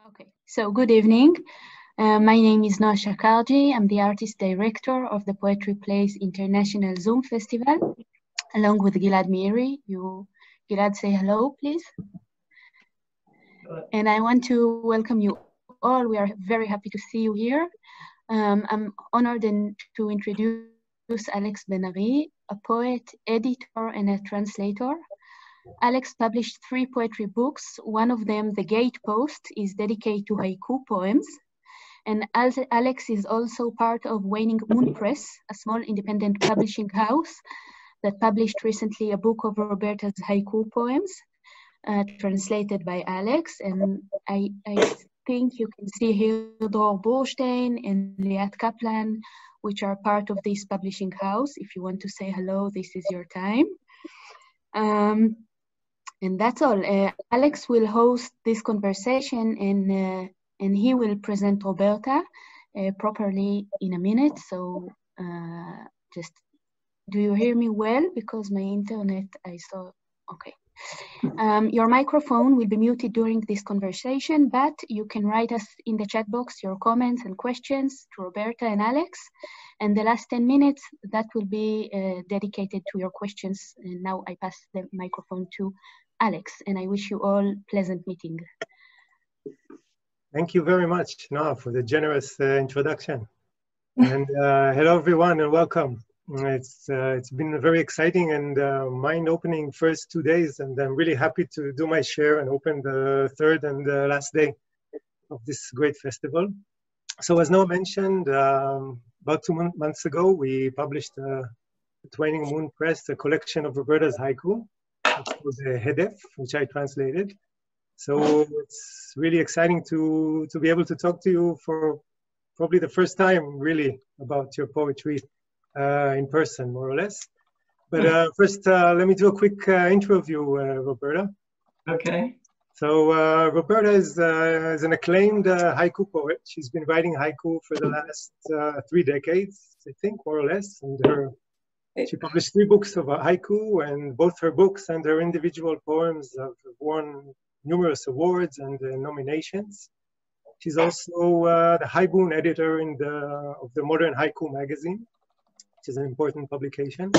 Okay, so good evening. My name is Noah Shakarji. I'm the artist director of the Poetry Plays International Zoom Festival, along with Gilad Beary. Gilad, say hello, please. And I want to welcome you all. We are very happy to see you here. I'm honored to introduce Alex Ben-Ari, a poet, editor, and a translator. Alex published 3 poetry books. One of them, The Gatepost, is dedicated to haiku poems. And Alex is also part of Waning Moon Press, a small independent publishing house that published recently a book of Roberta's haiku poems, translated by Alex. And I think you can see here Dror Burstein and Liat Kaplan, which are part of this publishing house. If you want to say hello, this is your time. And that's all. Alex will host this conversation and he will present Roberta properly in a minute. So just, do you hear me well? Because my internet, I saw, okay. Your microphone will be muted during this conversation, but you can write us in the chat box your comments and questions to Roberta and Alex. And the last 10 minutes, that will be dedicated to your questions. And now I pass the microphone to Alex, and I wish you all pleasant meeting. Thank you very much, Noah, for the generous introduction. And hello, everyone, and welcome. It's been a very exciting and mind-opening first 2 days, and I'm really happy to do my share and open the third and last day of this great festival. So as Noah mentioned, about 2 months ago, we published at Waning Moon Press a collection of Roberta's haiku. It was a Hedef, which I translated. So it's really exciting to be able to talk to you for probably the first time, really, about your poetry in person, more or less. But first, let me do a quick intro of you, Roberta. Okay. So Roberta is an acclaimed haiku poet. She's been writing haiku for the last 3 decades, I think, more or less. And she published 3 books of haiku, and both her books and her individual poems have won numerous awards and nominations. She's also the Haibun editor of the Modern Haiku magazine, which is an important publication.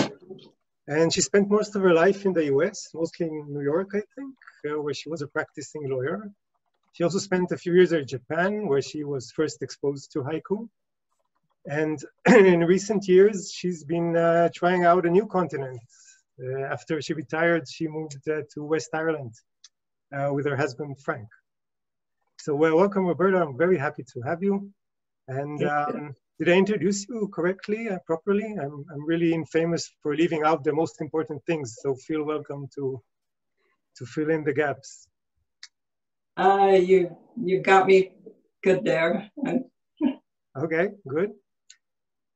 And she spent most of her life in the US, mostly in New York, I think, where she was a practicing lawyer. She also spent a few years in Japan, where she was first exposed to haiku. And in recent years, she's been trying out a new continent. After she retired, she moved to West Ireland with her husband, Frank. So welcome, Roberta. I'm very happy to have you. And did I introduce you correctly, properly? I'm really famous for leaving out the most important things, so feel welcome to fill in the gaps. You got me good there. Okay, good.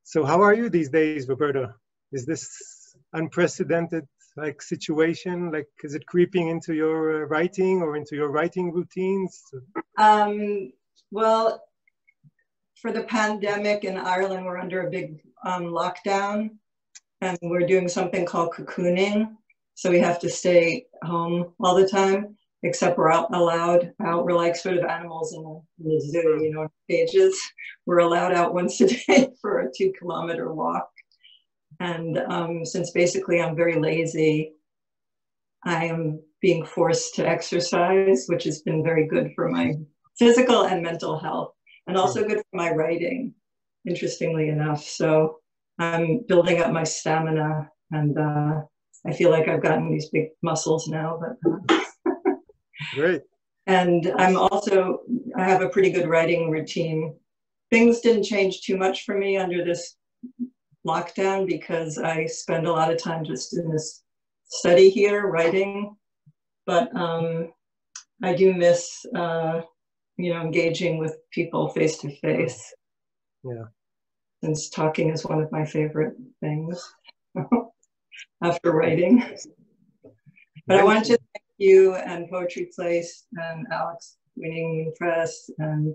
So how are you these days, Roberta? Is this unprecedented situation? Is it creeping into your writing or into your writing routines? Well, for the pandemic in Ireland, we're under a big lockdown, and we're doing something called cocooning. So we have to stay home all the time, except we're allowed out. We're like sort of animals in the zoo, you know, cages. We're allowed out once a day for a 2-kilometer walk. And since basically I'm very lazy, I am being forced to exercise, which has been very good for my physical and mental health, and also good for my writing, interestingly enough. So I'm building up my stamina, and I feel like I've gotten these big muscles now. But Great. And I have a pretty good writing routine. Things didn't change too much for me under this lockdown because I spend a lot of time just in this study here, writing. But I do miss, engaging with people face to face. Yeah. Since talking is one of my favorite things after writing. But I wanted to thank you and Poetry Place and Alex Waning Press and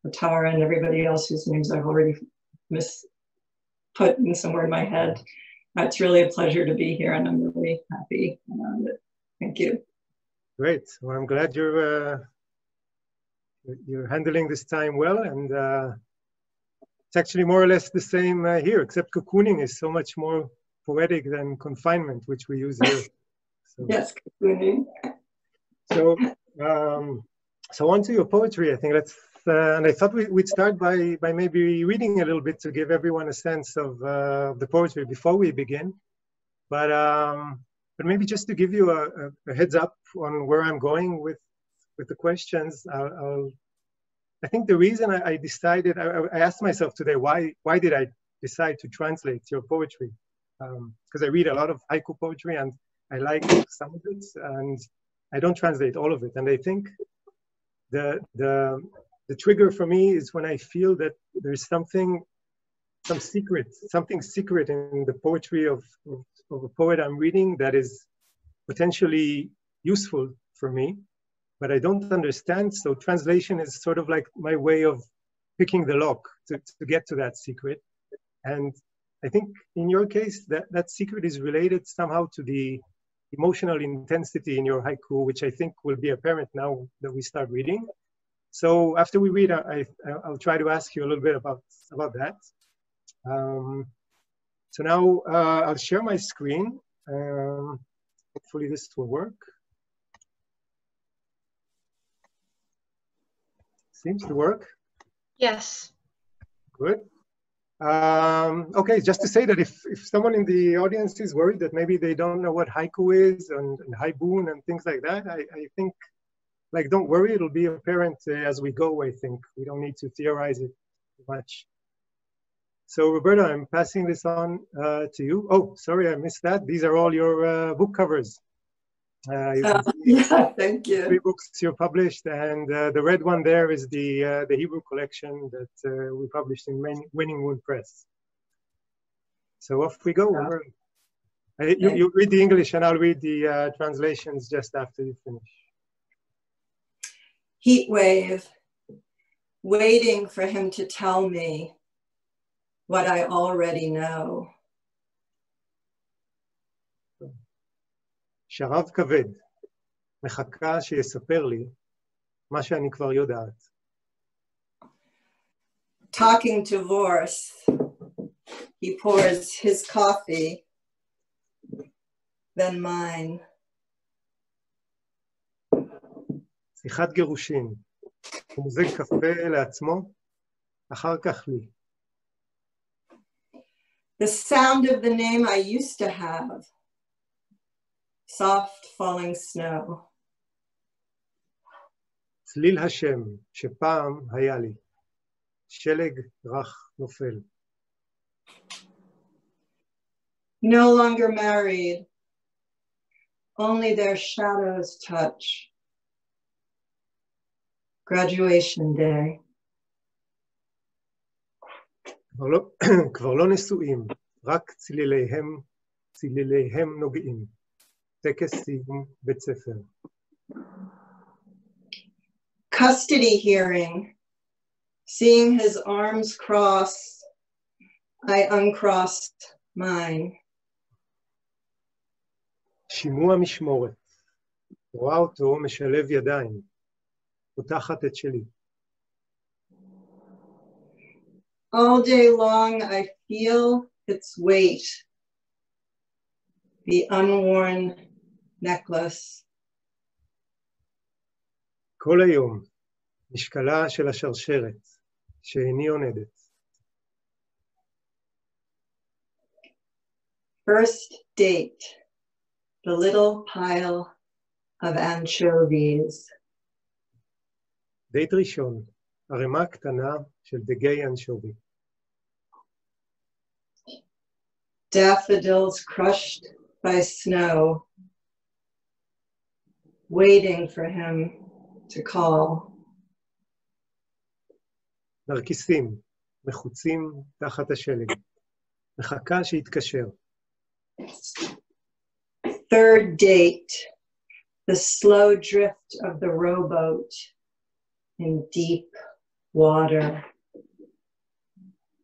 Atara and everybody else whose names I've already put in somewhere in my head. It's really a pleasure to be here, and I'm really happy around it. Thank you. Great. Well, I'm glad you're you're handling this time well, and it's actually more or less the same here, except cocooning is so much more poetic than confinement, which we use here. So, yes, cocooning. So, so on to your poetry, I think let's, and I thought we'd start by maybe reading a little bit to give everyone a sense of the poetry before we begin. But maybe just to give you a heads up on where I'm going with the questions, I think the reason I decided, I asked myself today, why did I decide to translate your poetry? Because I read a lot of haiku poetry and I like some of it, and I don't translate all of it. And I think the trigger for me is when I feel that there's something secret in the poetry of a poet I'm reading that is potentially useful for me, but I don't understand. So translation is sort of like my way of picking the lock to get to that secret. And I think in your case, that secret is related somehow to the emotional intensity in your haiku, which I think will be apparent now that we start reading. So after we read, I'll try to ask you a little bit about that. So now I'll share my screen. Hopefully this will work. Seems to work. Yes. Good. Okay, just to say that if someone in the audience is worried that maybe they don't know what haiku is and haibun and things like that, I think, like, don't worry, it'll be apparent as we go, I think. We don't need to theorize it too much. So Roberta, I'm passing this on to you. Oh, sorry, I missed that. These are all your book covers. Yeah, thank you. 3 books you published, and the red one there is the Hebrew collection that we published in Winning Moon Press. So off we go. Yeah. You read the English and I'll read the translations just after you finish. Heat wave, waiting for him to tell me what I already know. שרב כבד, מחכה שיספר לי מה שאני כבר יודעת. Talking divorce, he pours his coffee, then mine. שיחת גירושין, הוא מוזג קפה לעצמו, אחר כך לי. The sound of the name I used to have. Soft falling snow. צליל השם שפעם היה לי, שלג רך נופל. No longer married, only their shadows touch. Graduation day. כבר לא נשואים, רק צליליהם נוגעים. טקס סיום בית ספר. Custody hearing. Seeing his arms cross, I uncrossed mine. שימוע משמורת. רואה אותו משלב ידיים. פותחת את שלי. All day long I feel its weight. The unworn necklace. כל היום משקלה של השרשרת שאיני עונדת. First date, the little pile of anchovies. דייט ראשון, ערימה קטנה של דגי אנשובי. Daffodils crushed by snow, waiting for him to call. נרקיסים, מחוצים תחת השלג. מחכה שיתקשר. Third date, the slow drift of the rowboat in deep water.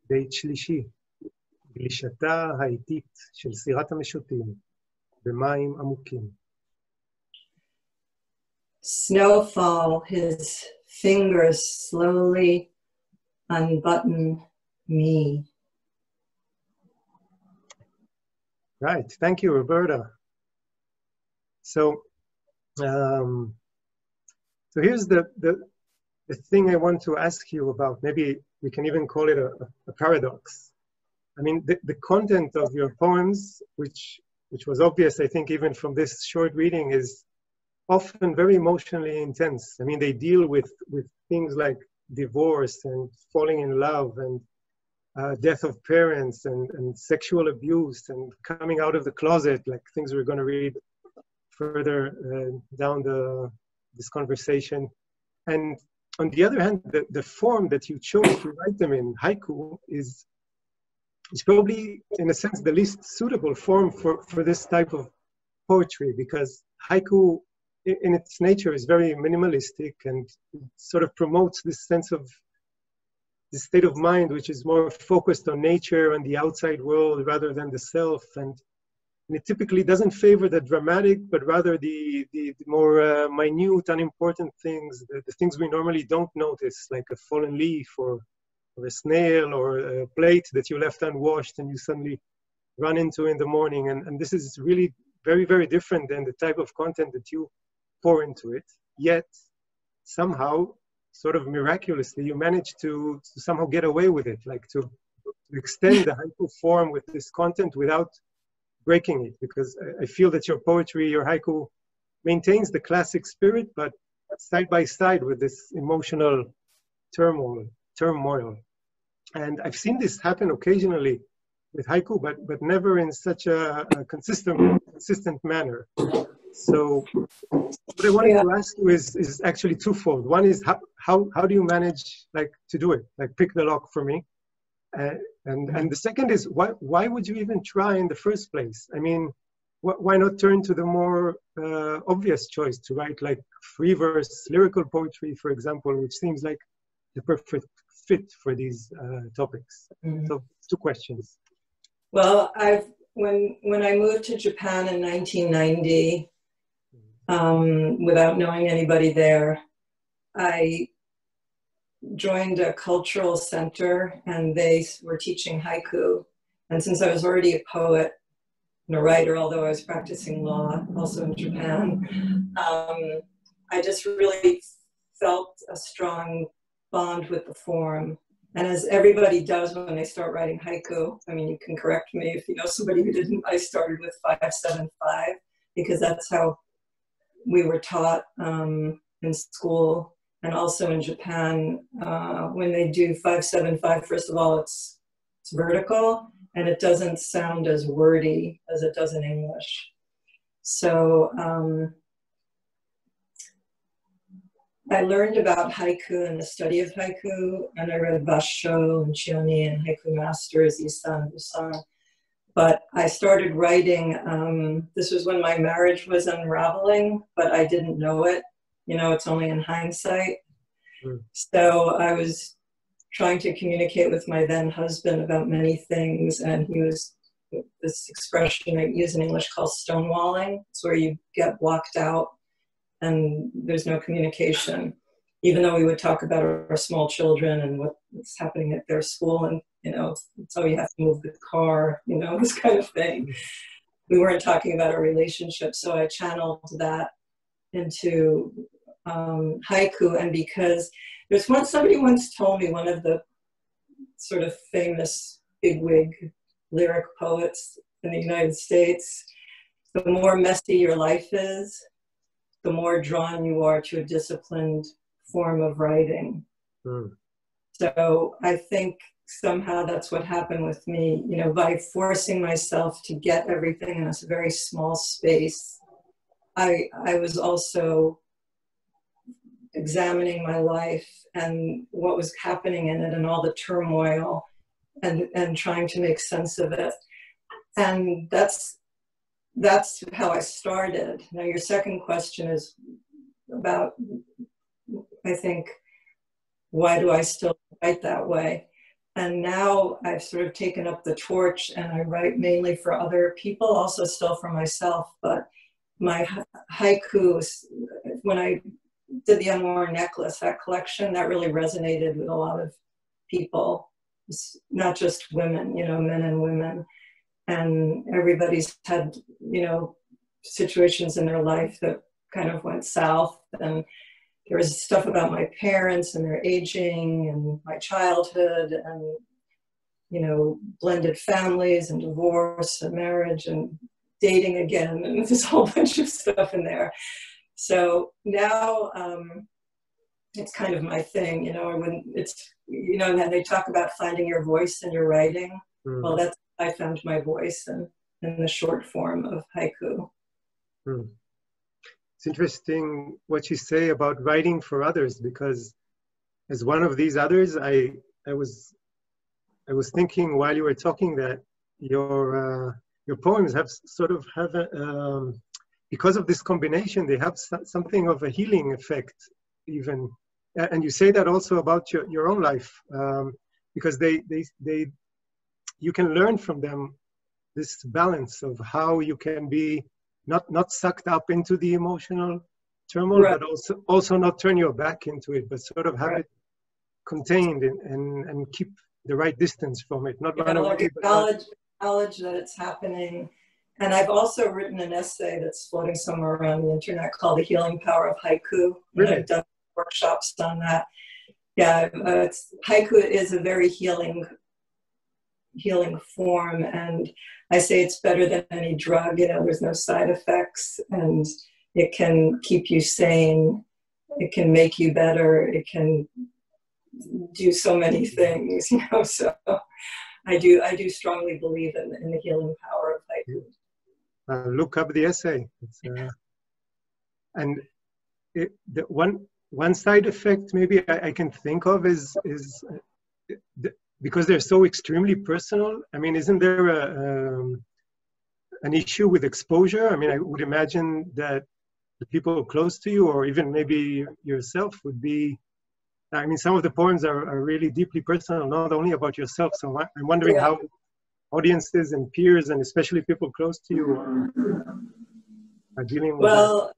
דייט שלישי, גלישתה האיטית של סירת המשוטים במים עמוקים. Snowfall, his fingers slowly unbutton me. Right, thank you, Roberta. So here's the thing I want to ask you about. Maybe we can even call it a paradox. I mean, the content of your poems, which was obvious, I think, even from this short reading, is often very emotionally intense. I mean, they deal with things like divorce and falling in love and death of parents and sexual abuse and coming out of the closet, like things we're going to read further down this conversation. And on the other hand, the form that you chose to write them in, haiku, is probably, in a sense, the least suitable form for this type of poetry, because haiku, in its nature, is very minimalistic and sort of promotes this sense of this state of mind, which is more focused on nature and the outside world rather than the self. And it typically doesn't favor the dramatic, but rather the more minute, unimportant things, the things we normally don't notice, like a fallen leaf or a snail or a plate that you left unwashed and you suddenly run into in the morning. And this is really very, very different than the type of content that you pour into it. Yet, somehow, sort of miraculously, you manage to somehow get away with it, like to extend the haiku form with this content without breaking it, because I feel that your poetry, your haiku, maintains the classic spirit, but side by side with this emotional turmoil. And I've seen this happen occasionally with haiku, but never in such a consistent manner. So what I wanted to ask you is actually twofold. One is how do you manage to do it? Like pick the lock for me. And the second is why would you even try in the first place? I mean, why not turn to the more obvious choice to write like free verse lyrical poetry, for example, which seems like the perfect fit for these topics. Mm-hmm. So 2 questions. Well, when I moved to Japan in 1990, without knowing anybody there, I joined a cultural center and they were teaching haiku. And since I was already a poet and a writer, although I was practicing law also in Japan, I just really felt a strong bond with the form. And as everybody does when they start writing haiku, I mean, you can correct me if you know somebody who didn't, I started with 575 because that's how we were taught in school. And also in Japan, when they do 575, first of all, it's vertical and it doesn't sound as wordy as it does in English. So I learned about haiku and the study of haiku, and I read Basho and Chioni and Haiku Masters, Isan, Busan. But I started writing, this was when my marriage was unraveling, but I didn't know it. You know, it's only in hindsight. Mm. So I was trying to communicate with my then husband about many things, and he was, this expression I use in English called stonewalling. It's where you get blocked out and there's no communication, even though we would talk about our small children and what's happening at their school, and you know, so you have to move the car, you know, this kind of thing. We weren't talking about our relationship, so I channeled that into haiku. And because there's somebody once told me, one of the sort of famous bigwig lyric poets in the United States, the more messy your life is, the more drawn you are to a disciplined form of writing. Mm. So I think somehow that's what happened with me, you know, by forcing myself to get everything in a very small space. I was also examining my life and what was happening in it and all the turmoil and trying to make sense of it. And that's how I started. Now your second question is about, I think, why do I still write that way? And now I've sort of taken up the torch and I write mainly for other people, also still for myself, but my haiku, when I did the Amour necklace, that collection, that really resonated with a lot of people. It's not just women, you know, men and women. And everybody's had, you know, situations in their life that kind of went south. And there was stuff about my parents and their aging and my childhood and, you know, blended families and divorce and marriage and dating again. And there's a whole bunch of stuff in there. So now it's kind of my thing, you know, it's, you know, and they talk about finding your voice in your writing. Well, that's, I found my voice in the short form of haiku. It's interesting what you say about writing for others, because as one of these others, I was thinking while you were talking that your poems have sort of because of this combination, they have something of a healing effect, even, and you say that also about your own life, because you can learn from them this balance of how you can be not sucked up into the emotional turmoil, right, but also not turn your back into it, but sort of have it contained and keep the right distance from it, not run away. Acknowledge that it's happening. And I've also written an essay that's floating somewhere around the internet called The Healing Power of Haiku. Really? I've done workshops on that. Yeah, haiku is a very healing form, and I say it's better than any drug. You know, there's no side effects, and it can keep you sane. It can make you better. It can do so many things, you know. So I do strongly believe in the healing power of haiku. Look up the essay. And the one side effect maybe I can think of is because they're so extremely personal. I mean, isn't there an issue with exposure? I mean, I would imagine that the people close to you, or even maybe yourself, would be, I mean, some of the poems are really deeply personal, not only about yourself. So I'm wondering how audiences and peers, and especially people close to you, are dealing with that.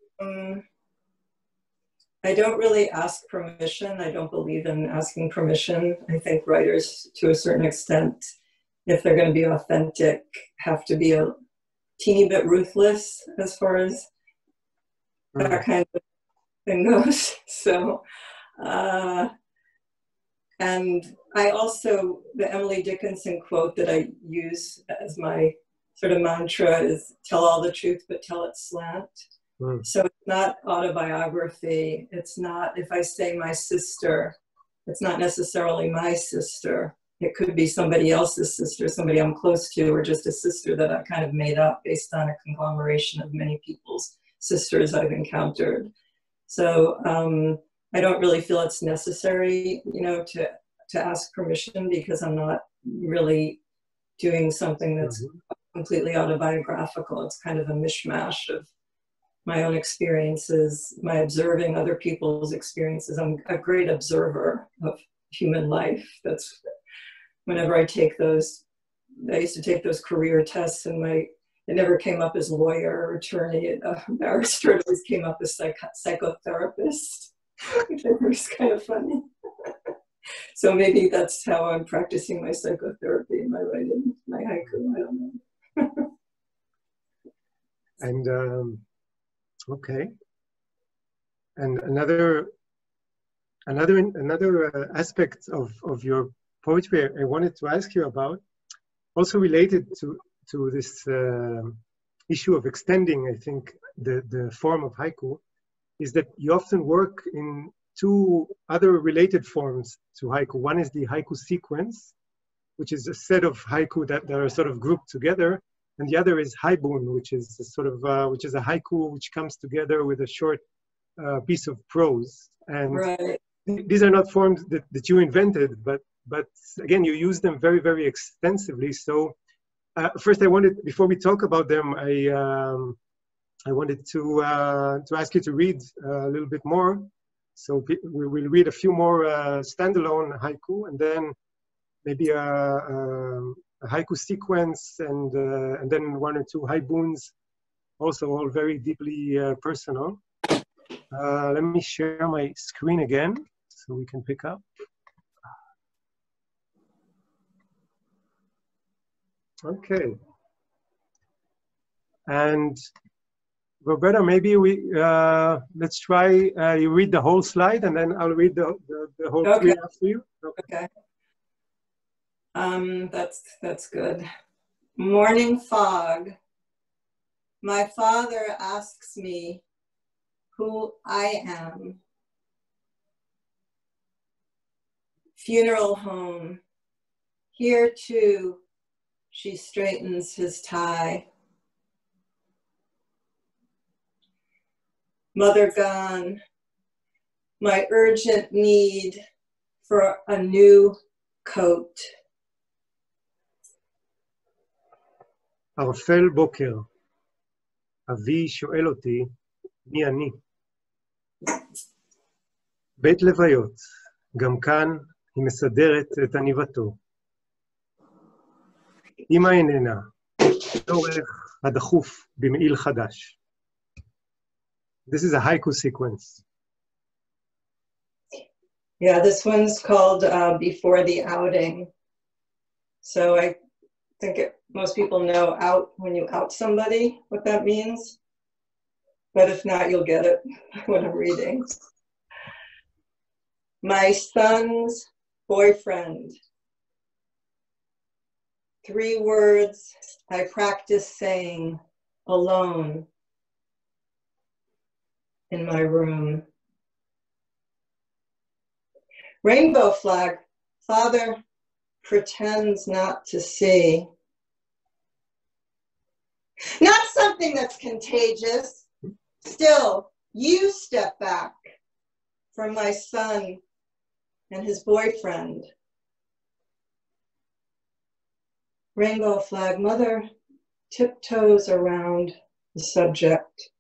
I don't really ask permission. I don't believe in asking permission. I think writers, to a certain extent, if they're going to be authentic, have to be a teeny bit ruthless as far as that kind of thing goes. So, and I also, the Emily Dickinson quote that I use as my sort of mantra is, tell all the truth, but tell it slant. So it's not autobiography. It's not, if I say my sister, it's not necessarily my sister. It could be somebody else's sister, somebody I'm close to, or just a sister that I kind of made up based on a conglomeration of many people's sisters I've encountered. So I don't really feel it's necessary, you know, to ask permission, because I'm not really doing something that's completely autobiographical. It's kind of a mishmash of my own experiences, my observing other people's experiences. I'm a great observer of human life. That's whenever I take those, I used to take those career tests, and it never came up as lawyer or attorney, barrister. It always came up as psychotherapist, which I think is kind of funny. So maybe that's how I'm practicing my psychotherapy in my writing, my haiku, I don't know. And okay. And another aspect of your poetry I wanted to ask you about, also related to this issue of extending, I think, the form of haiku, is that you often work in two other related forms to haiku. One is the haiku sequence, which is a set of haiku that are sort of grouped together. And the other is haibun, which is a sort of which is a haiku which comes together with a short piece of prose. And these are not forms that you invented, but again, you use them very, very extensively. So first, I wanted, before we talk about them, I wanted to ask you to read a little bit more. So we will read a few more standalone haiku, and then maybe a haiku sequence, and then one or two haibuns, also all very deeply personal. Let me share my screen again so we can pick up. Okay. And Roberta, maybe let's try, you read the whole slide and then I'll read the whole Okay. screen after you. Okay. That's good. Morning fog. My father asks me who I am. Funeral home. Here too, she straightens his tie. Mother gone. My urgent need for a new coat. ערפל בוקר. אבי שואל אותי, מי אני? בית לוויות, גם כאן היא מסדרת את עניבתו. אמא איננה, צורך הדחוף במעיל חדש. This is a haiku sequence. Yeah, this one's called Before the Outing. So I think most people know out when you out somebody, what that means. But if not, you'll get it when I'm reading. My son's boyfriend. 3 words I practice saying alone in my room. Rainbow flag. Father pretends not to see. Not something that's contagious. Still, you step back from my son and his boyfriend. Rainbow flag. Mother tiptoes around the subject.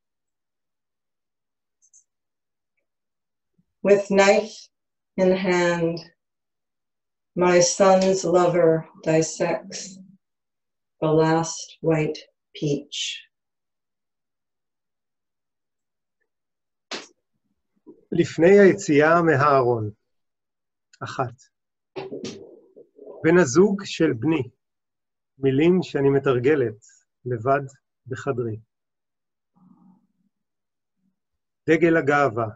With knife in hand, my son's lover dissects the last white peach. לפני היציאה מהארון. 1. בן הזוג של בני. מילים שאני מתרגלת לבד בחדרי. דגל הגאווה.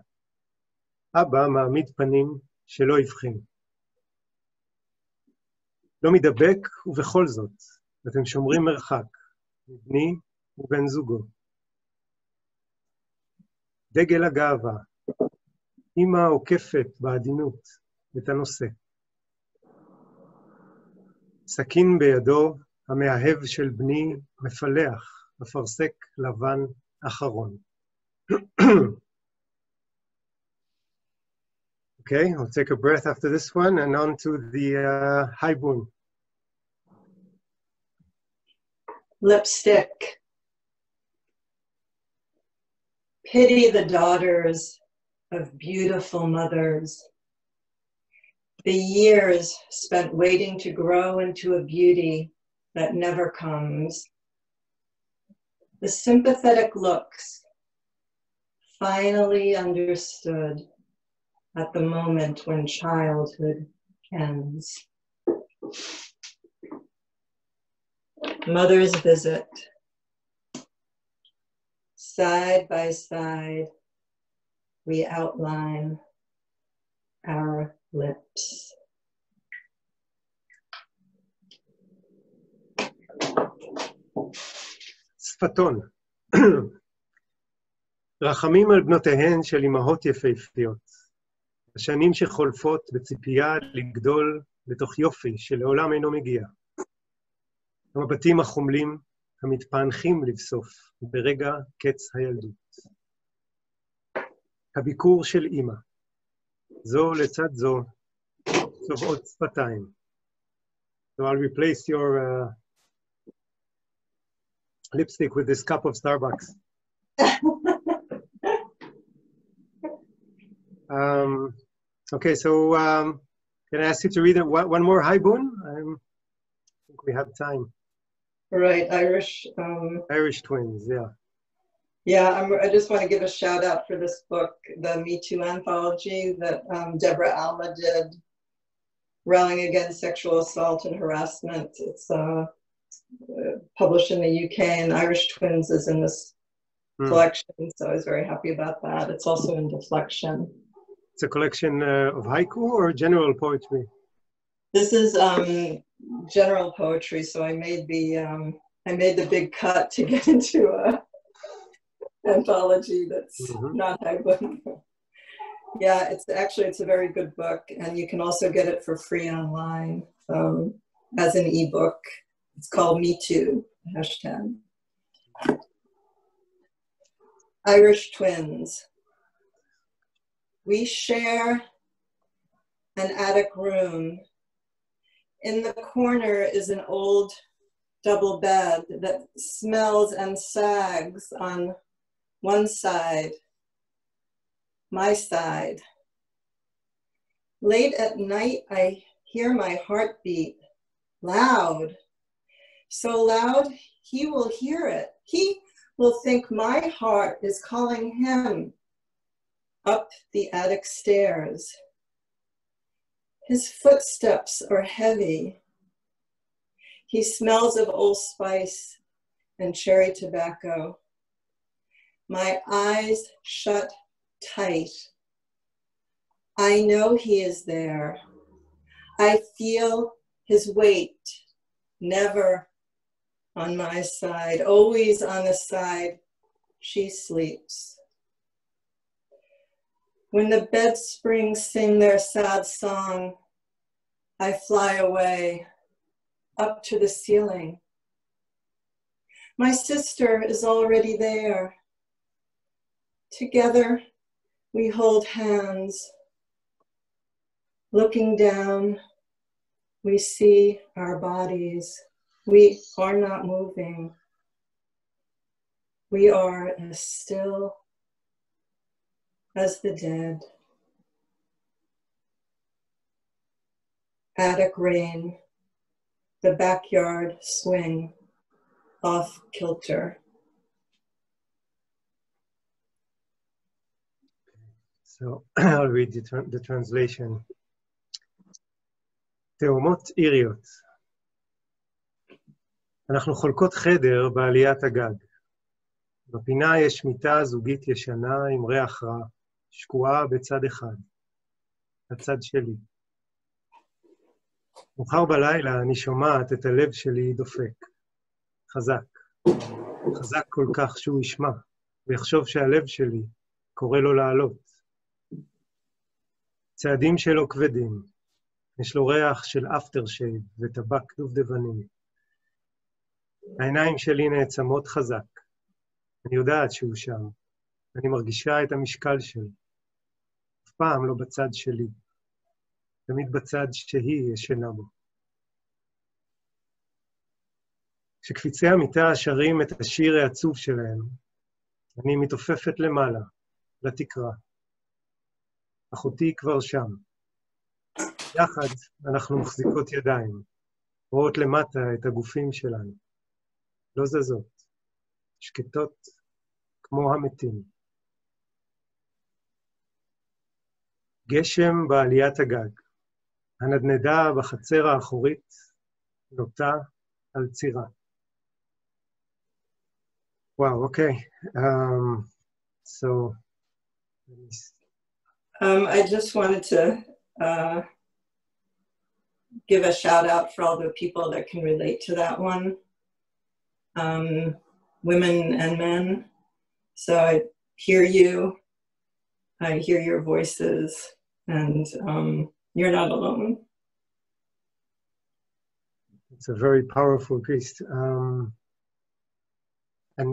אבא מעמיד פנים שלא יבחין. לא מדבק ובכל זאת, אתם שומרים מרחק, מבני ובן זוגו. דגל הגאווה. אמא עוקפת בעדינות את הנושא. סכין בידו, המאהב של בני מפלח, אפרסק לבן אחרון. Okay, I'll take a breath after this one and on to the haibun. Lipstick. Pity the daughters of beautiful mothers. The years spent waiting to grow into a beauty that never comes. The sympathetic looks finally understood at the moment when childhood ends. Mother's visit. Side by side, we outline our lips. שפתון. רחמים על בנותיהן של אמהות יפהפיות. השנים שחולפות בציפייה לגדול לתוך יופי שלעולם אינו מגיע. המבטים החומלים המתפענחים לבסוף ברגע קץ הילדות. הביקור של אמא. זו לצד זו צובעות שפתיים. So I'll replace your lipstick with this cup of Starbucks. Okay, so can I ask you to read one more haibun? I think we have time. Right, Irish. Irish twins, yeah. Yeah, I just want to give a shout out for this book, the Me Too anthology that Deborah Alma did, Railing Against Sexual Assault and Harassment. It's published in the UK, and Irish Twins is in this collection, so I was very happy about that. It's also in Deflection. It's a collection of haiku or general poetry? This is general poetry, so I made the big cut to get into a anthology that's not haiku. Yeah, it's a very good book, and you can also get it for free online as an ebook. It's called Me Too, #. Irish Twins. We share an attic room. In the corner is an old double bed that smells and sags on one side, my side. Late at night, I hear my heartbeat, loud, so loud he will hear it. He will think my heart is calling him up the attic stairs. His footsteps are heavy. He smells of Old Spice and cherry tobacco. My eyes shut tight. I know he is there. I feel his weight, never on my side, always on the side she sleeps. When the bed springs sing their sad song, I fly away, up to the ceiling. My sister is already there. Together, we hold hands. Looking down, we see our bodies. We are not moving. We are as still as the dead. Attic rain, the backyard swing, off kilter. So I'll read the translation. תאומות איריות. אנחנו חולקות חדר בעליית הגג. בפינה יש מיטה זוגית ישנה עם ריח רע, שקועה בצד אחד, הצד שלי. מאוחר בלילה אני שומעת את הלב שלי דופק. חזק. חזק כל כך שהוא ישמע, ויחשוב שהלב שלי קורא לו לעלות. צעדים שלו כבדים. יש לו ריח של אפטר שייב וטבק דובדבנים. העיניים שלי נעצמות חזק. אני יודעת שהוא שם. אני מרגישה את המשקל שלו. אף פעם לא בצד שלי. תמיד בצד שהיא ישנה בו. כשקפיצי המיטה שרים את השיר העצוב שלהם, אני מתעופפת למעלה, לתקרה. אחותי כבר שם. יחד אנחנו מחזיקות ידיים, רואות למטה את הגופים שלנו. לא זזות, שקטות כמו המתים. גשם בעליית הגג, הנדנדה בחצר האחורית, נוטה על צירה. וואו, אוקיי. So, I just wanted to give a shout out for all the people that can relate to that one. Women and men. So I hear you, I hear your voices, and you're not alone. It's a very powerful piece. And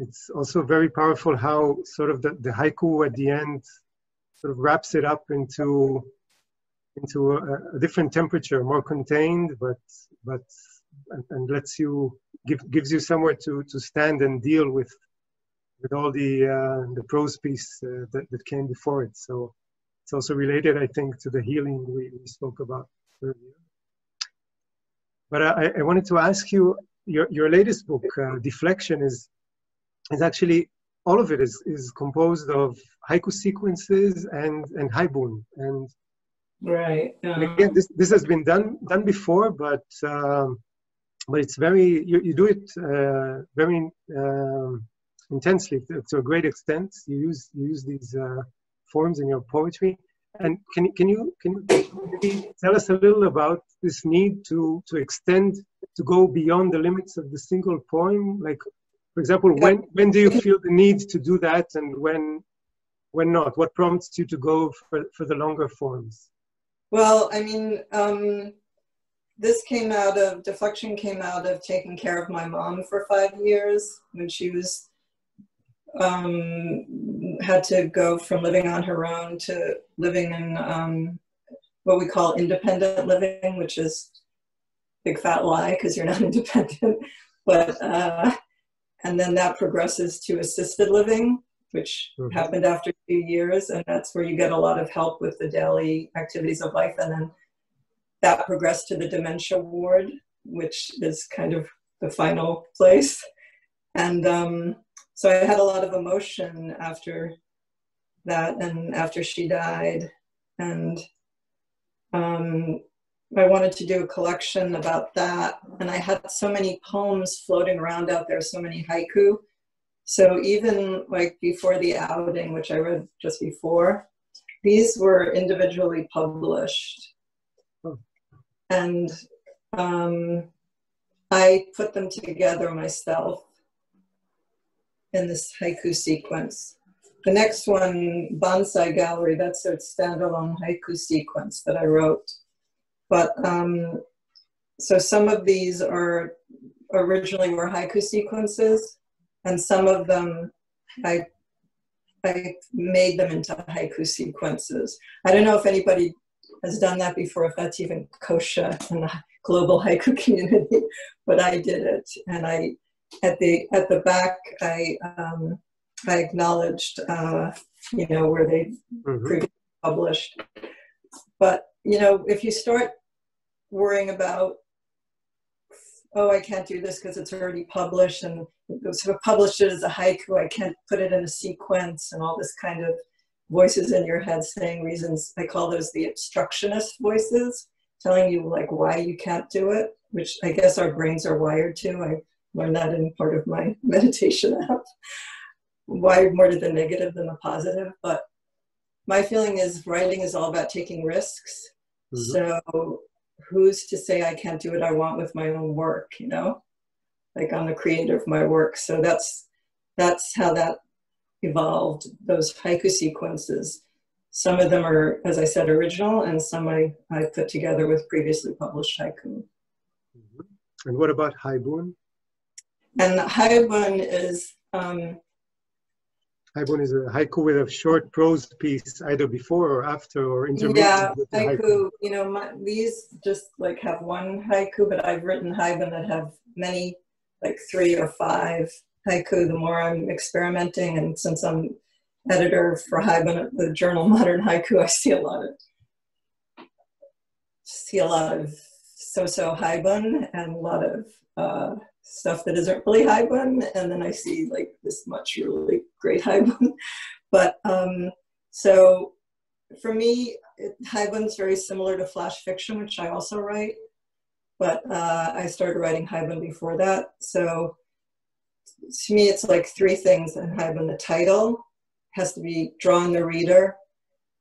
it's also very powerful how sort of the haiku at the end sort of wraps it up into a different temperature, more contained, but lets you gives you somewhere to stand and deal with all the prose piece that came before it. So it's also related, I think, to the healing we spoke about earlier. But I wanted to ask you, your latest book, Deflection, is actually, all of it is composed of haiku sequences and haibun. And right. and again, this has been done before, but it's very, you do it very intensely to a great extent. You use these forms in your poetry. And can you maybe tell us a little about this need to extend, to go beyond the limits of the single poem? Like, for example, when do you feel the need to do that, and when not? What prompts you to go for the longer forms? Well, I mean, Deflection came out of taking care of my mom for 5 years when she was, had to go from living on her own to living in what we call independent living, which is a big fat lie because you're not independent. But, and then that progresses to assisted living, which happened after 2 years. And that's where you get a lot of help with the daily activities of life. And then that progressed to the dementia ward, which is kind of the final place. And so I had a lot of emotion after that and after she died. And I wanted to do a collection about that. And I had so many poems floating around out there, so many haiku. So even like before the outing, which I read just before, these were individually published. And I put them together myself in this haiku sequence. The next one, Bonsai Gallery, that's a standalone haiku sequence that I wrote. But so some of these are originally were haiku sequences, and some of them I made them into haiku sequences. I don't know if anybody has done that before, if that's even kosher in the global haiku community, but I did it. And I, at the back, I acknowledged, you know, where they previously published. But, you know, if you start worrying about, oh, I can't do this because it's already published, and so published it as a haiku, I can't put it in a sequence, and all this kind of voices in your head saying reasons. I call those the obstructionist voices, telling you like why you can't do it, which I guess our brains are wired to. I learned that in part of my meditation app. Wired more to the negative than the positive. But my feeling is writing is all about taking risks. So who's to say I can't do what I want with my own work, you know? Like I'm the creator of my work. So that's how that evolved, those haiku sequences. Some of them are, as I said, original, and some I put together with previously published haiku. And what about haibun? And haibun is... haibun is a haiku with a short prose piece, either before or after or intermediate. Yeah, haiku, you know, these just like have one haiku, but I've written haibun that have many, like 3 or 5 haiku. The more I'm experimenting, and since I'm editor for haibun at the journal Modern Haiku, I see a lot of so-so haibun and a lot of stuff that isn't really haibun, and then I see like this much really great haibun. But so for me, haibun's very similar to flash fiction, which I also write, but I started writing haibun before that. So to me, it's like 3 things in haibun. The title has to be drawing the reader.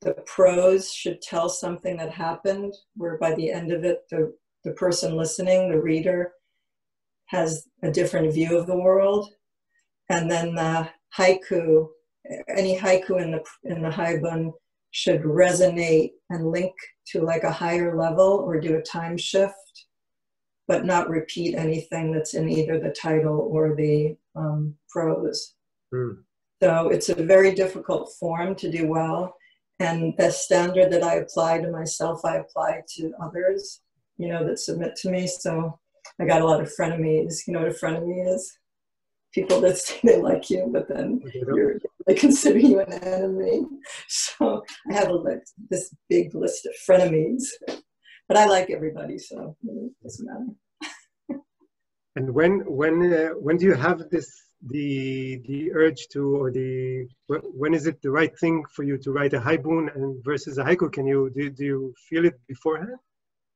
The prose should tell something that happened, where by the end of it, the person listening, the reader, has a different view of the world. And then the haiku, any haiku in the haibun should resonate and link to like a higher level or do a time shift, but not repeat anything that's in either the title or the prose. So it's a very difficult form to do well. And the standard that I apply to myself, I apply to others, you know, that submit to me. So I got a lot of frenemies. You know what a frenemy is? People that say they like you, but then they consider you an enemy. So I have this big list of frenemies. But I like everybody, so it doesn't matter. And when do you have the urge to, or when is it the right thing for you to write a haibun and versus a haiku? Do you feel it beforehand?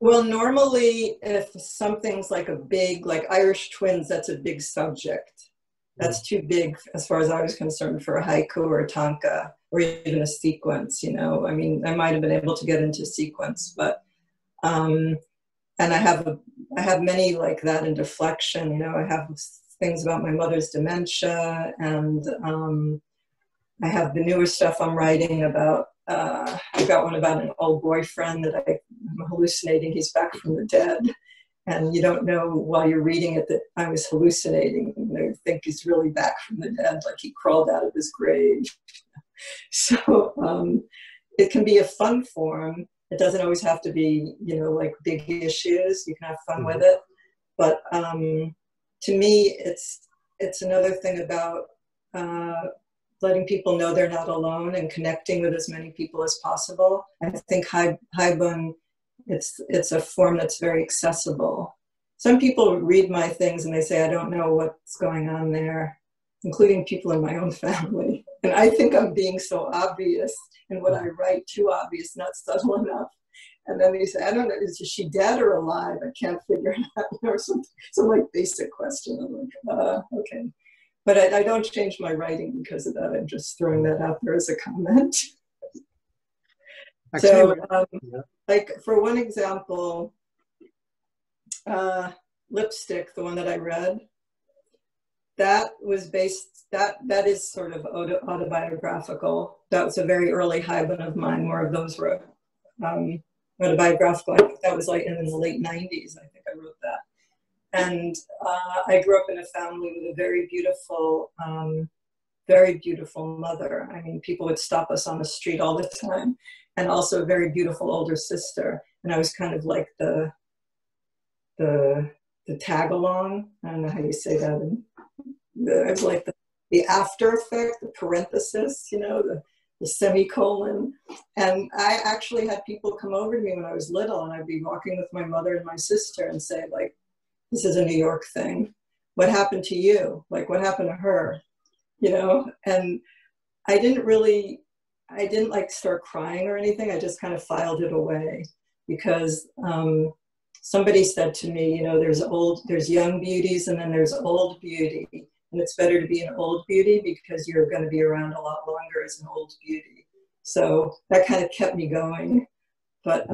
Well, normally if something's like a big, like Irish twins, that's a big subject. That's too big as far as I was concerned for a haiku or a tanka or even a sequence, you know. I mean, I might have been able to get into sequence, but and I have many like that in deflection, you know. I have things about my mother's dementia, and I have the newer stuff I'm writing about. I've got one about an old boyfriend that I'm hallucinating he's back from the dead. And you don't know while you're reading it that I was hallucinating. You think he's really back from the dead, like he crawled out of his grave. So it can be a fun form. It doesn't always have to be, you know, like big issues. You can have fun with it. But to me, it's another thing about letting people know they're not alone and connecting with as many people as possible. I think haibun, it's a form that's very accessible. Some people read my things and they say, I don't know what's going on there, including people in my own family. And I think I'm being so obvious in what I write, too obvious, not subtle enough. And then they say, I don't know, is she dead or alive? I can't figure it out. You know, some like basic question. I'm like, okay. But I don't change my writing because of that. I'm just throwing that out there as a comment. Actually, so, like for one example, Lipstick, the one that I read, that was based, that is sort of autobiographical. That was a very early haibun of mine. More of those were autobiographical. I think that was like in the late 90s, I think I wrote that. And I grew up in a family with a very beautiful mother. I mean, people would stop us on the street all the time. And also a very beautiful older sister. And I was kind of like the tag along. I don't know how you say that. I was like the after effect, the parenthesis, you know, the semicolon. And I actually had people come over to me when I was little, and I'd be walking with my mother and my sister and say, like, this is a New York thing. What happened to you? Like, what happened to her? You know? And I didn't like start crying or anything. I just kind of filed it away because somebody said to me, you know, there's young beauties and then there's old beauty. And it's better to be an old beauty because you're going to be around a lot longer as an old beauty. So that kind of kept me going. But,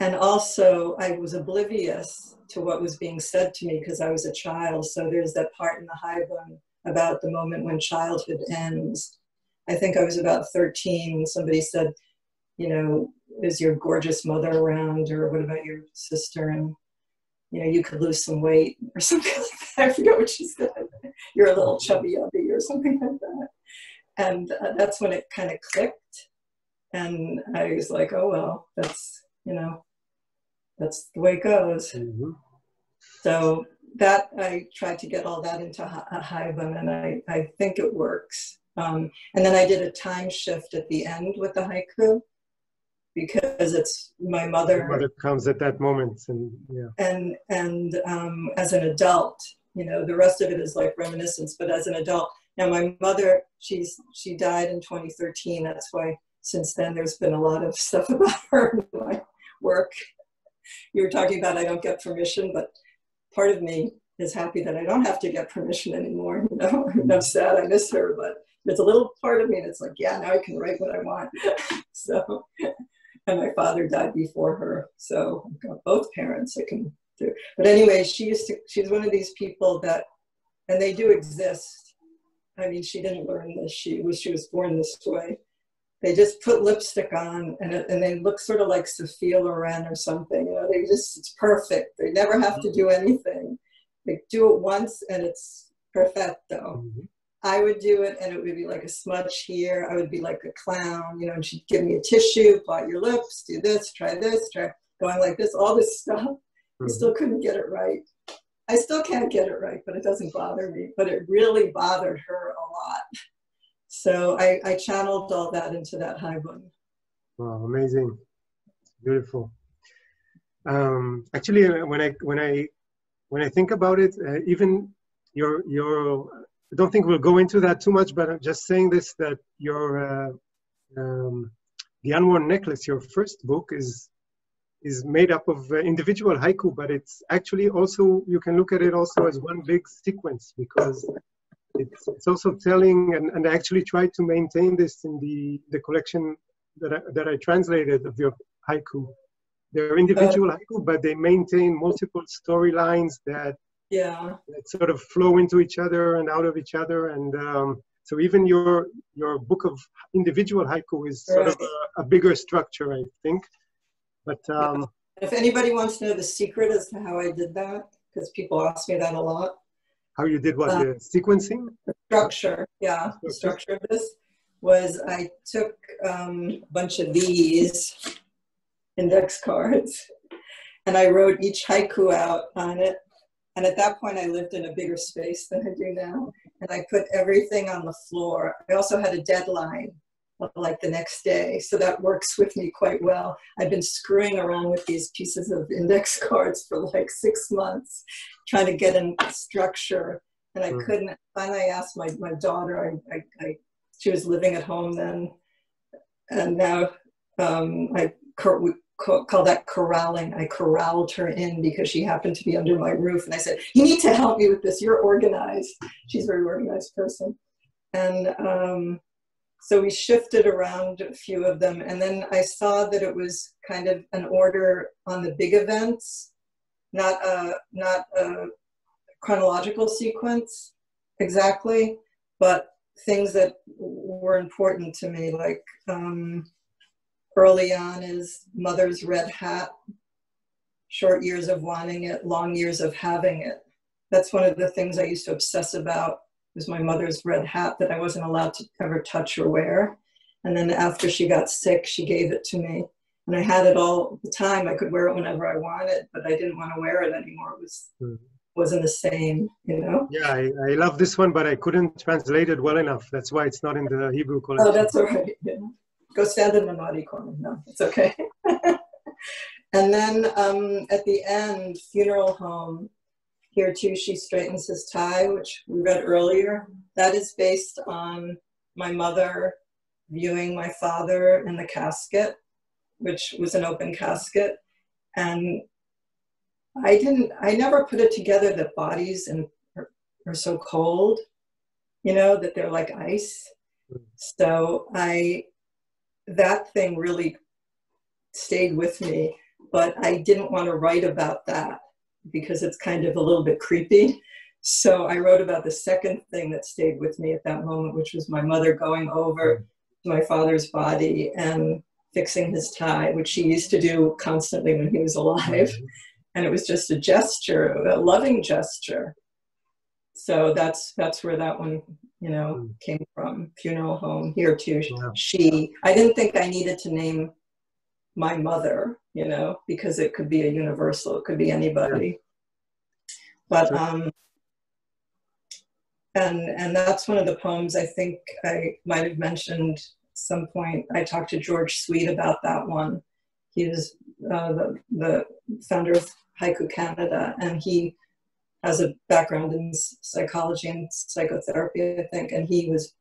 and also I was oblivious to what was being said to me because I was a child. So there's that part in the haibun about the moment when childhood ends. I think I was about 13. Somebody said, you know, is your gorgeous mother around, or what about your sister? And, you know, you could lose some weight or something like that. I forget what she said. You're a little chubby ubby or something like that. And that's when it kind of clicked. And I was like, oh, well, that's, you know, that's the way it goes. Mm-hmm. So that I tried to get all that into a haibun, and I think it works. And then I did a time shift at the end with the haiku because it's my mother. Your mother comes at that moment, and yeah. And as an adult, you know, the rest of it is like reminiscence. But as an adult, now my mother, she died in 2013. That's why since then there's been a lot of stuff about her in my work. You were talking about I don't get permission, but part of me is happy that I don't have to get permission anymore. You know, I'm sad I miss her, but there's a little part of me that's like, yeah, now I can write what I want. So, and my father died before her, so I've got both parents I can do. But anyway, she's one of these people that, and they do exist. I mean, she didn't learn this. She was born this way. They just put lipstick on and they look sort of like Sophia Loren or something. You know, it's perfect. They never have to do anything. They do it once and it's perfecto. Mm-hmm. I would do it and it would be like a smudge here. I would be like a clown, you know, and she'd give me a tissue, plot your lips, do this, try going like this, all this stuff. Mm-hmm. I still couldn't get it right. I still can't get it right, but it doesn't bother me. But it really bothered her a lot. So I channeled all that into that haibun. Wow, amazing. Beautiful. Actually, when I think about it, even I don't think we'll go into that too much, but I'm just saying this, that The Unworn Necklace, your first book, is made up of individual haiku, but it's actually also, you can look at it also as one big sequence, because it's also telling, and I actually tried to maintain this in the collection that I translated of your haiku. They're individual haiku, but they maintain multiple storylines that sort of flow into each other and out of each other. And so even your book of individual haiku is sort of a bigger structure, I think. But if anybody wants to know the secret as to how I did that, because people ask me that a lot. How you did what? The sequencing? The structure, the structure of this was I took a bunch of these index cards and I wrote each haiku out on it. And at that point I lived in a bigger space than I do now. And I put everything on the floor. I also had a deadline like the next day. So that works with me quite well. I've been screwing around with these pieces of index cards for like 6 months, trying to get in structure. And I couldn't. Finally, I asked my daughter, she was living at home then. And now we call that corralling. I corralled her in because she happened to be under my roof. And I said, you need to help me with this. You're organized. She's a very organized person. And so we shifted around a few of them. And then I saw that it was kind of an order on the big events, not a chronological sequence exactly, but things that were important to me, like early on is mother's red hat, short years of wanting it, long years of having it. That's one of the things I used to obsess about, was my mother's red hat that I wasn't allowed to ever touch or wear. And then after she got sick, she gave it to me. And I had it all the time. I could wear it whenever I wanted, but I didn't want to wear it anymore. It wasn't the same, you know? Yeah, I love this one, but I couldn't translate it well enough. That's why it's not in the Hebrew collection. Oh, that's all right. Yeah. Go stand in the naughty corner. No, it's okay. And then at the end, funeral home, here too, she straightens his tie, which we read earlier. That is based on my mother viewing my father in the casket, which was an open casket. And I never put it together that bodies are so cold, you know, that they're like ice. So that thing really stayed with me, but I didn't want to write about that because it's kind of a little bit creepy. So I wrote about the second thing that stayed with me at that moment, which was my mother going over to my father's body and fixing his tie, which she used to do constantly when he was alive. And it was just a gesture, a loving gesture. So that's where that one, you know, came from. Funeral home, here too. I didn't think I needed to name my mother, you know, because it could be a universal, it could be anybody. But and that's one of the poems I think I might have mentioned at some point. I talked to George Sweet about that one. He was the founder of Haiku Canada, and he has a background in psychology and psychotherapy, I think, and he was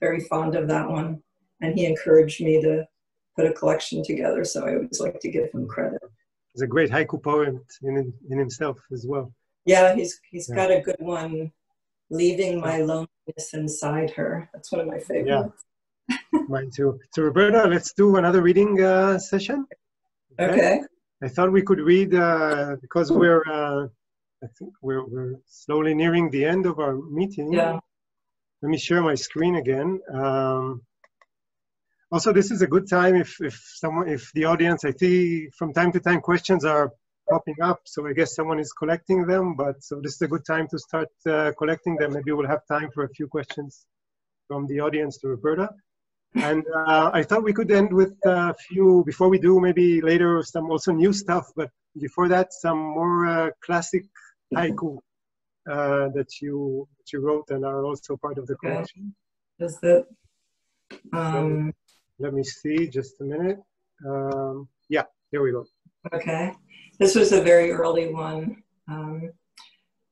very fond of that one. And he encouraged me to put a collection together, so I always like to give him credit. He's a great haiku poet in himself as well. Yeah, he's got a good one, Leaving My Loneliness Inside Her. That's one of my favorites. Yeah. Mine too. So Roberta, let's do another reading session. Okay. I thought we could read, because I think we're slowly nearing the end of our meeting. Yeah. Let me share my screen again. Also, this is a good time if the audience, I see from time to time questions are popping up, so I guess someone is collecting them, but so this is a good time to start collecting them. Maybe we'll have time for a few questions from the audience to Roberta. And I thought we could end with a few, before we do, maybe later, some also new stuff, but before that, some more classic haiku that you wrote and are also part of the collection. Is that, let me see, just a minute. Yeah, here we go. Okay. This was a very early one.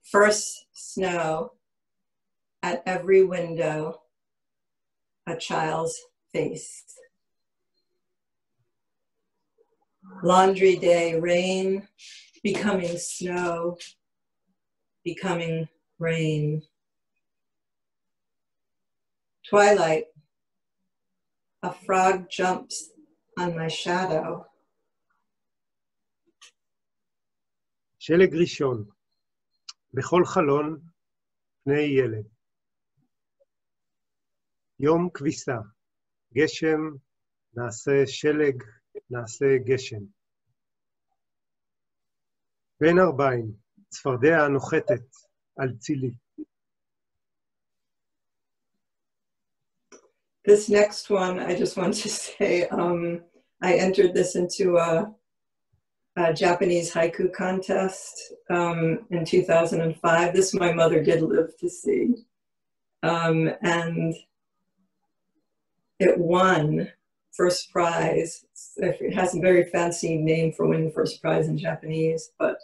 First snow, at every window, a child's face. Laundry day, rain, becoming snow, becoming rain. Twilight, a frog jumps on my shadow. שלג ראשון, בכל חלון, פני ילד. יום כביסה, גשם, נעשה שלג, נעשה גשם. בין ארבעים, צפרדע נוחתת על צילי. This next one, I just want to say, I entered this into a Japanese haiku contest in 2005. This my mother did live to see. And it won first prize. It has a very fancy name for winning first prize in Japanese, but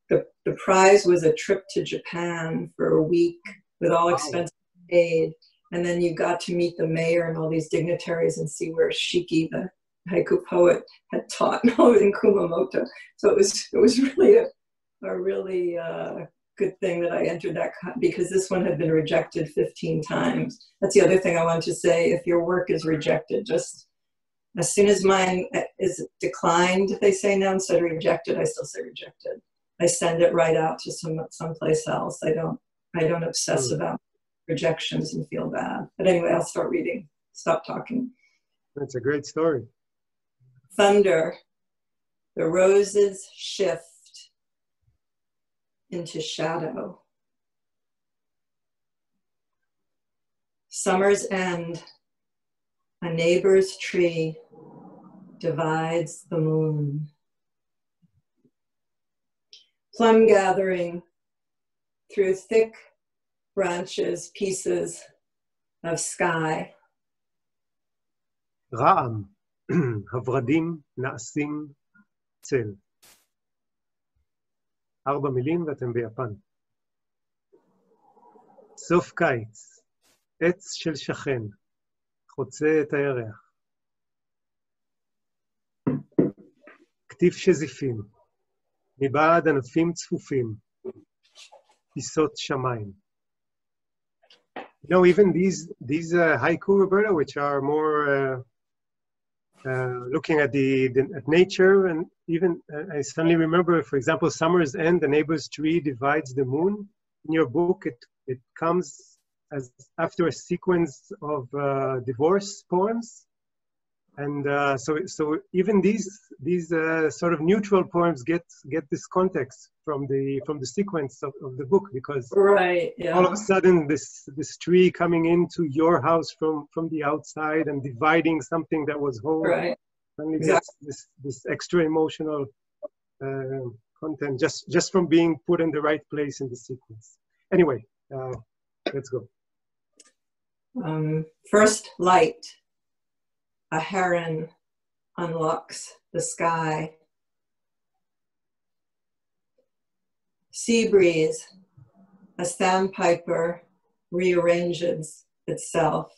the prize was a trip to Japan for a week with all expenses paid. And then you got to meet the mayor and all these dignitaries and see where Shiki, the haiku poet, had taught in Kumamoto. So it was really a really good thing that I entered that, because this one had been rejected 15 times. That's the other thing I wanted to say. If your work is rejected, just as soon as mine is declined, they say now, instead of rejected, I still say rejected. I send it right out to someplace else. I don't obsess about rejections and feel bad. But anyway, I'll start reading. Stop talking. That's a great story. Thunder. The roses shift into shadow. Summer's end. A neighbor's tree divides the moon. Plum gathering through thick branches, pieces of sky. רעם, הורדים נעשים צל. 4 מילים ואתם ביפן. סוף קיץ, עץ של שכן, חוצה את הירח. כתיף שזיפים, מבעד ענפים צפופים, פיסות שמיים. You know, even these haiku, Roberta, which are more looking at at nature, and even I suddenly remember, for example, Summer's End, the neighbor's tree divides the moon. In your book, it comes as after a sequence of divorce poems, and so even these sort of neutral poems get this context from the sequence of the book, because right, yeah. All of a sudden this tree coming into your house from the outside and dividing something that was whole, right. Suddenly gets this extra emotional content just from being put in the right place in the sequence. Anyway, let's go. First light. A heron unlocks the sky. Sea breeze. A sandpiper rearranges itself.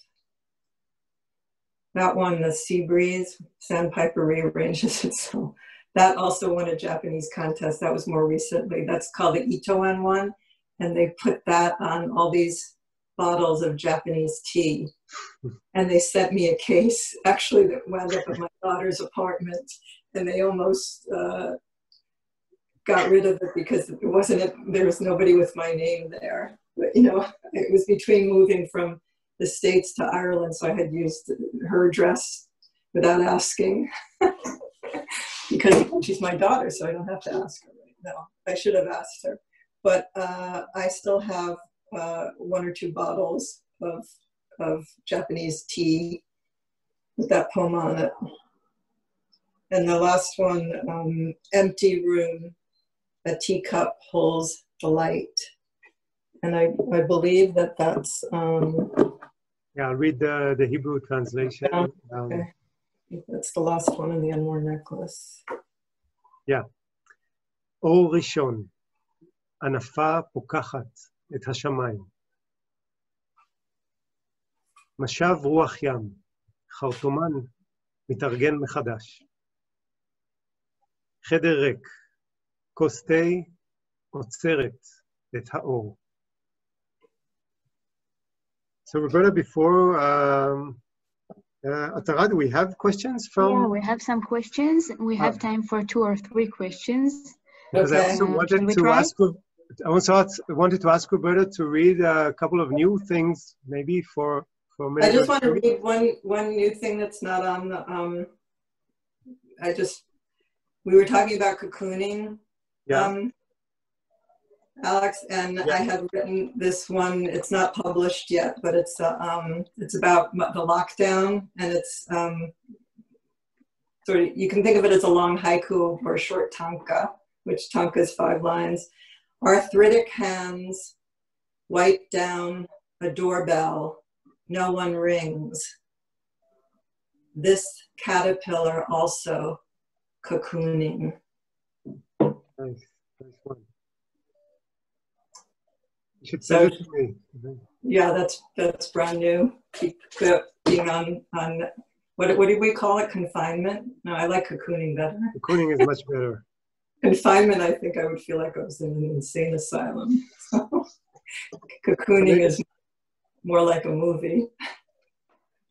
That one, the sea breeze, sandpiper rearranges itself. That also won a Japanese contest. That was more recently. That's called the Itoan one. And they put that on all these bottles of Japanese tea. And they sent me a case, actually, that wound up at my daughter's apartment. And they almost got rid of it because there was nobody with my name there. But, you know, it was between moving from the States to Ireland, so I had used her address without asking. Because she's my daughter, so I don't have to ask her right now. I should have asked her. But I still have 1 or 2 bottles of Japanese tea with that poem on it. And the last one, empty room, a teacup holds the light. And I believe that's... yeah, I'll read the Hebrew translation. Okay. That's the last one in the Unworn Necklace. Yeah. אור ראשון, ענפה פוקחת את השמיים. משב רוח ים, חרטומן מתארגן מחדש. חדר ריק, כוס תה עוצרת את האור. So Roberta, before Atara, do we have questions from? Yeah, we have some questions. We have time for 2 or 3 questions. Because Okay. I also wanted to ask. I also wanted to ask Roberta to read a couple of new things, maybe for maybe. I just want to read one new thing that's not on the. We were talking about cocooning. Yeah. Alex, and yeah. I had written this one. It's not published yet, but it's about the lockdown, and it's sort of, you can think of it as a long haiku or a short tanka, which tanka is 5 lines. Arthritic hands wipe down a doorbell. No one rings. This caterpillar also cocooning. Nice one. You should send it to me. Yeah, that's brand new. Keep being on what did we call it? Confinement? No, I like cocooning better. Cocooning is much better. Confinement, I think I would feel like I was in an insane asylum. So, cocooning is more like a movie.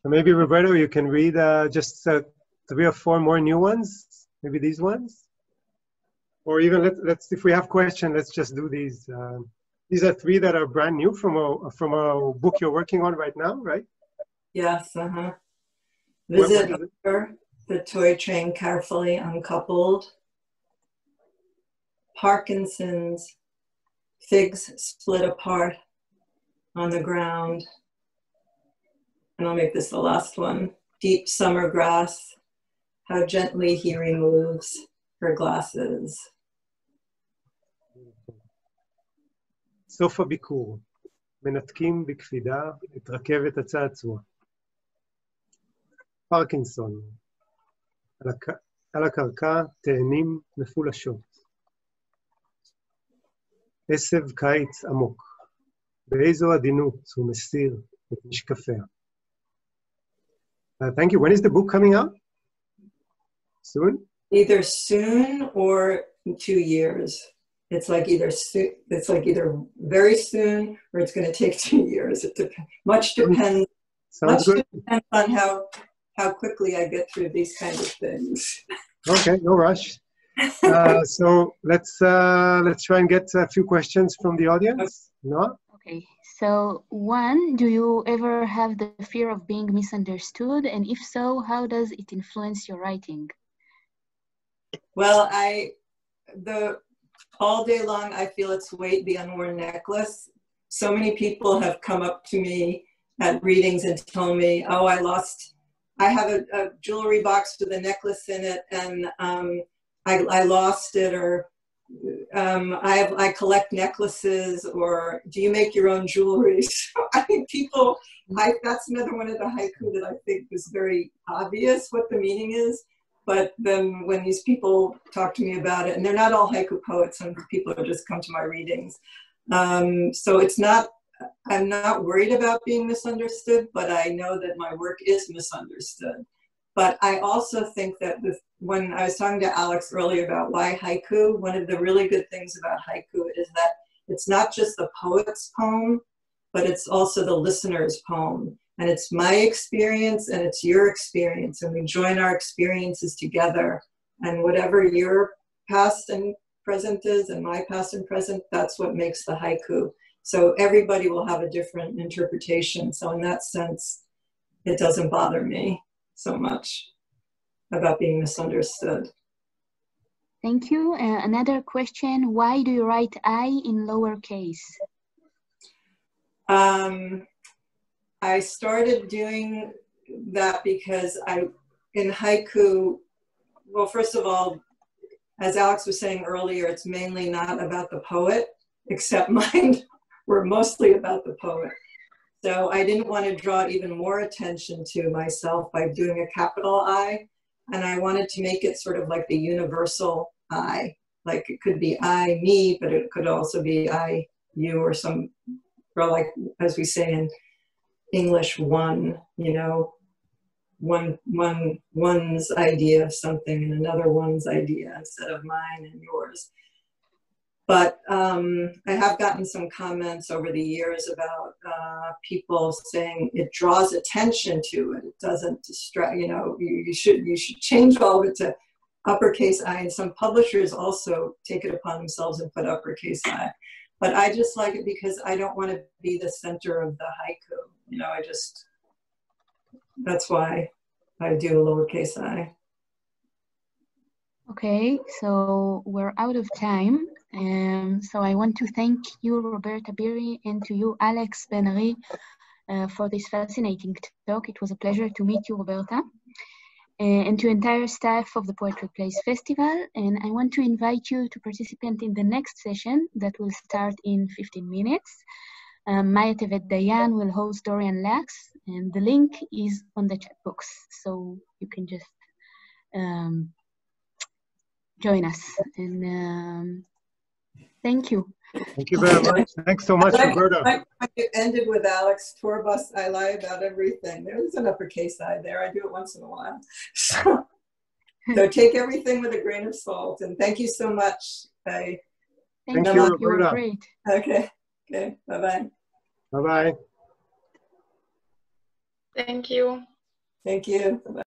So maybe Roberta, you can read just 3 or 4 more new ones. Maybe these ones, or even let's if we have questions, let's just do these. These are 3 that are brand new from a book you're working on right now, right? Yes. Visit over the toy train carefully uncoupled. Parkinson's, figs split apart on the ground. And I'll make this the last one. Deep summer grass, how gently he removes her glasses. סוף הביקור, מנתקים בקפידה את רכבת הצעצוע. פרקינסון, על הקרקע תאנים מפולשות. עשב קיץ עמוק, באיזו עדינות הוא מסיר את משקפיה. Thank you. When is the book coming out? Soon? Either soon or in 2 years. It's like either very soon or it's going to take 2 years. It much depends on how quickly I get through these kind of things. Okay, no rush. So let's try and get a few questions from the audience. No? Okay. So 1, do you ever have the fear of being misunderstood? And if so, how does it influence your writing? Well, all day long, I feel its weight, the unworn necklace. So many people have come up to me at readings and told me, oh, I have a jewelry box with a necklace in it and I lost it, or I collect necklaces, or do you make your own jewelry? So I think that's another one of the haiku that I think is very obvious what the meaning is. But then when these people talk to me about it, and they're not all haiku poets, some people just come to my readings. So I'm not worried about being misunderstood, but I know that my work is misunderstood. But I also think that when I was talking to Alex earlier about why haiku, one of the really good things about haiku is that it's not just the poet's poem, but it's also the listener's poem. And it's my experience and it's your experience, and we join our experiences together. And whatever your past and present is and my past and present, that's what makes the haiku. So everybody will have a different interpretation. So in that sense, it doesn't bother me so much about being misunderstood. Thank you. Another question, why do you write I in lowercase? I started doing that because in haiku, well, first of all, as Alex was saying earlier, it's mainly not about the poet, except mine were mostly about the poet. So I didn't want to draw even more attention to myself by doing a capital I, and I wanted to make it sort of like the universal I. Like it could be I, me, but it could also be I, you, or like, as we say in English, one, you know, one's idea of something and another one's idea instead of mine and yours. But I have gotten some comments over the years about people saying it draws attention to it. It doesn't distract, you know, you should change all of it to uppercase I, and some publishers also take it upon themselves and put uppercase I. But I just like it because I don't want to be the center of the haiku. You know, that's why I do a lowercase I. Okay, so we're out of time. So I want to thank you, Roberta, Beary, and to you, Alex Ben-Ari, for this fascinating talk. It was a pleasure to meet you, Roberta. And to entire staff of the Poetry Place Festival. And I want to invite you to participate in the next session that will start in 15 minutes. Maya Tevet Dayan will host Dorian Lax, and the link is on the chat box. So you can just join us. And thank you. Thank you very much. Thanks so much, Roberta. I ended with Alex Torbus. I lie about everything. There's an uppercase I there. I do it once in a while. So take everything with a grain of salt. And thank you so much. Thank you, Roberta. You were great. Okay. Bye-bye. Bye-bye. Thank you. Thank you. Bye-bye.